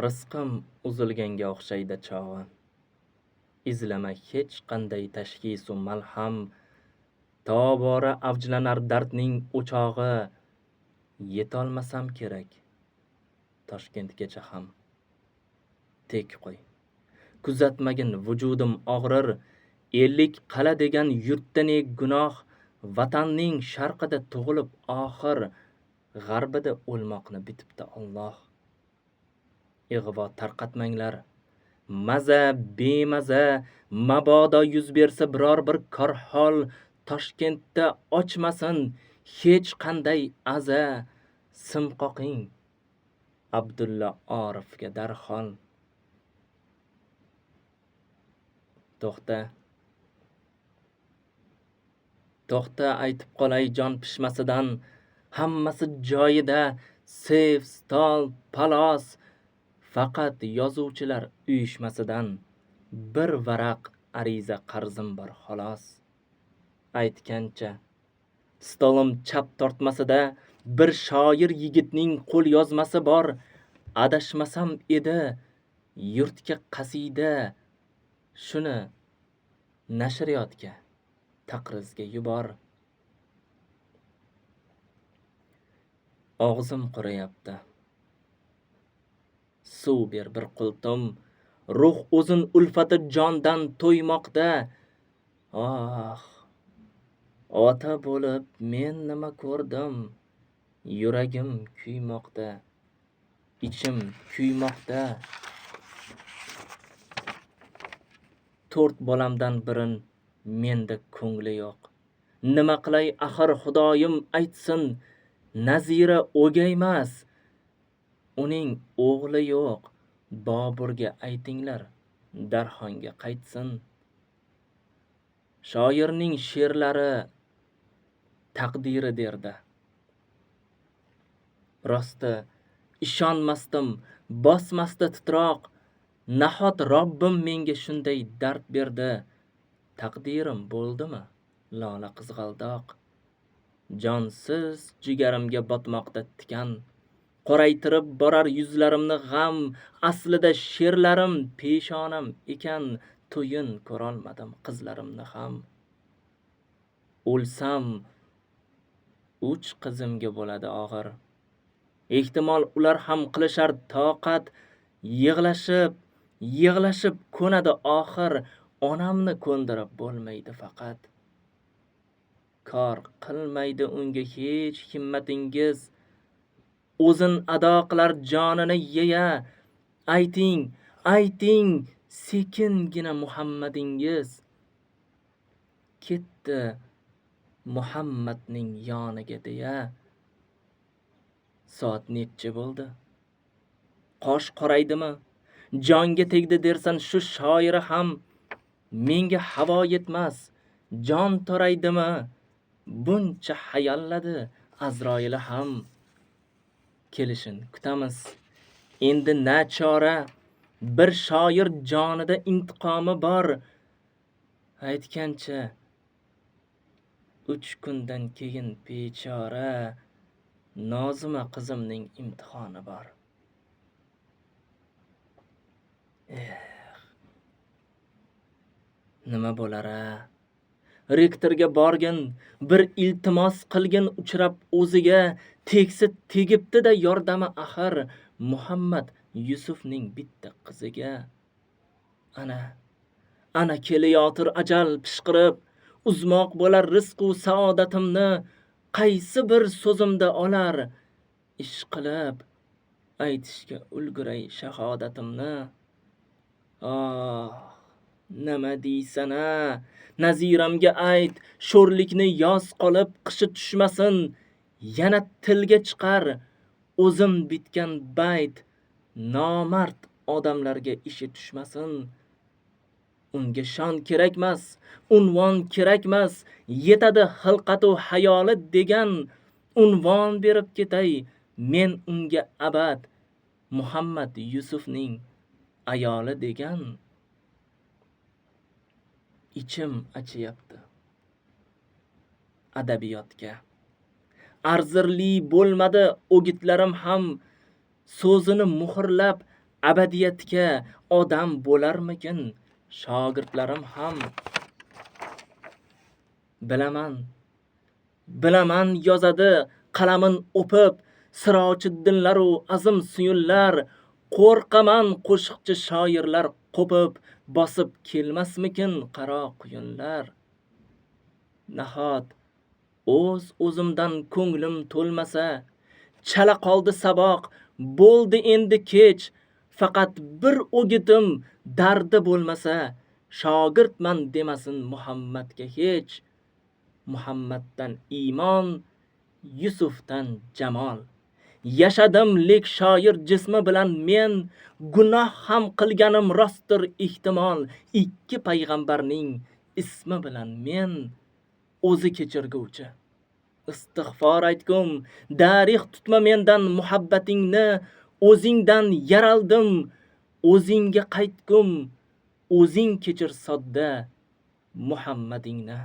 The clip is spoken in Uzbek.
Rizqim uzilganga o'xshaydi chog'i. Izlama hech qanday tashxisu malham. Tobora avjlanar dardning o'chog'i. Yetolmasam kerak Toshkentgacha ham. Tek qo'y. Kuzatmagin vujudim og'rir. Ellik qala degan yurtda ne gunoh. Vatanning sharqida tug'ilib oxir. G'arbida o'lmoqni bitibdi Alloh. Ig'vo tarqatmanglar. Maza bemaza mabodo yuz bersa biror bir korhol Toshkentda ochmasin hech qanday aza. Simqoqing Abdulla Orifga darhol. To'xta aytib qolay jon pishmasidan. Hammasi joyida, sev, stol, palos. Faqat yozuvchilar uyushmasidan bir varaq ariza qarzim bor xolos. Aytgancha stolim chap tortmasida bir shoir yigitning qo'l yozmasi bor. Adashmasam edi yurtga qasida. Shuni nashriyotga taqrizga yubor. Og'zim quriyapti. Suv ber bir qultum. Ruh o'zin ulfati jondan to'ymoqda. Oh, ota bo'lib men nima ko'rdim? Yuragim kuymoqda. Ichim kuymoqda. 4 bolamdan birin menda ko'ngli yo'q. Nima qilay axir Xudoyim aytsin. Nazira o'gaymas. Uning o'g'li yo'q. Boburga aytinglar, Darxonga qaytsin. Shoirning she'rlari taqdiri derdi. Rosti ishonmasdim, bosmasdi titroq. Nahot Robbim menga shunday dard berdi. Taqdirim bo'ldimi lola qizg'aldoq. Jonsiz jigarimga botmoqda tikan. Qoraytirib borar yuzlarimni g'am. Aslida she'rlarim peshonam ekan. To'yin ko'rolmadim qizlarimni ham. O'lsam 3 qizimga bo'ladi og'ir. Ehtimol ular ham qilishar toqat. Yig'lashib ko'nadi oxir. Onamni ko'ndirib bo'lmaydi faqat. Kor qilmaydi unga hech himmatingiz. O'zin ado qilar jonini yeya. Ayting sekingina Muhammadingiz. Ketdi Muhammadning yoniga deya. Soat necha bo'ldi? Qosh qoraydimi? Jonga tegdi dersan shu shoiri ham. Menga havo yetmas. Jon toraydimi? Buncha hayalladi Azroili ham. Kelishin kutamiz. Endi na chora. Bir shoir jonida intiqomi bor. Aytgancha 3 kundan keyin bechora Nozima qizimning imtihoni bor. Nima bo'lar-a? Rektorga borgin, bir iltimos qilgin uchrab o'ziga. Tegsi tegibdi-da yordami axir Muhammad Yusufning bitta qiziga. Ana kelayotir ajal pishqirib. Uzmoq bo'lar rizq u saodatimni. Qaysi bir so'zimda olar ish qilib. Aytishga ulguray shahodatimni. Nima deysan-a? Naziramga ayt, sho'rlikni yoz qolib qishi tushmasin. Yana tilga chiqar o'zim bitgan bayt. Nomard odamlarga ishi tushmasin. Unga shon kerakmas, unvon kerakmas. Yetadi xilqatu hayoli degan. Unvon berib ketay men unga abad. Muhammad Yusufning ayoli degan. Ichim achiyapti adabiyotga. Arzirli bo'lmadi o'gitlarim ham. So'zini muhrlab abadiyatga odam bo'larmikin? Shogirdlarim ham bilaman yozadi qalamin o'pib, Sirochiddinlaru azim suyunlar. Qo'rqaman qo'shiqchi shoirlar qo'pib, bosib kelmasmikin qaro quyunlar. Nahot o'zimdan ko'nglim to'lmasa, chala qoldi saboq, bo'ldi endi kech. Faqat bir o'gitim dardi bo'lmasa, shogirdman demasin Muhammadga hech. Muhammaddan iymon, Yusufdan jamol. Yashadim lek shoir jismi bilan men, gunoh ham qilganim rostdir ehtimol. Ikki payg'ambarning ismi bilan men, o'zi kechirguvchi. Istig'for aytgum, darix tutma mendan muhabbatingni. O'zingdan yaraldim, o'zingga qaytgum, o'zing kechir sodda Muhammadingni.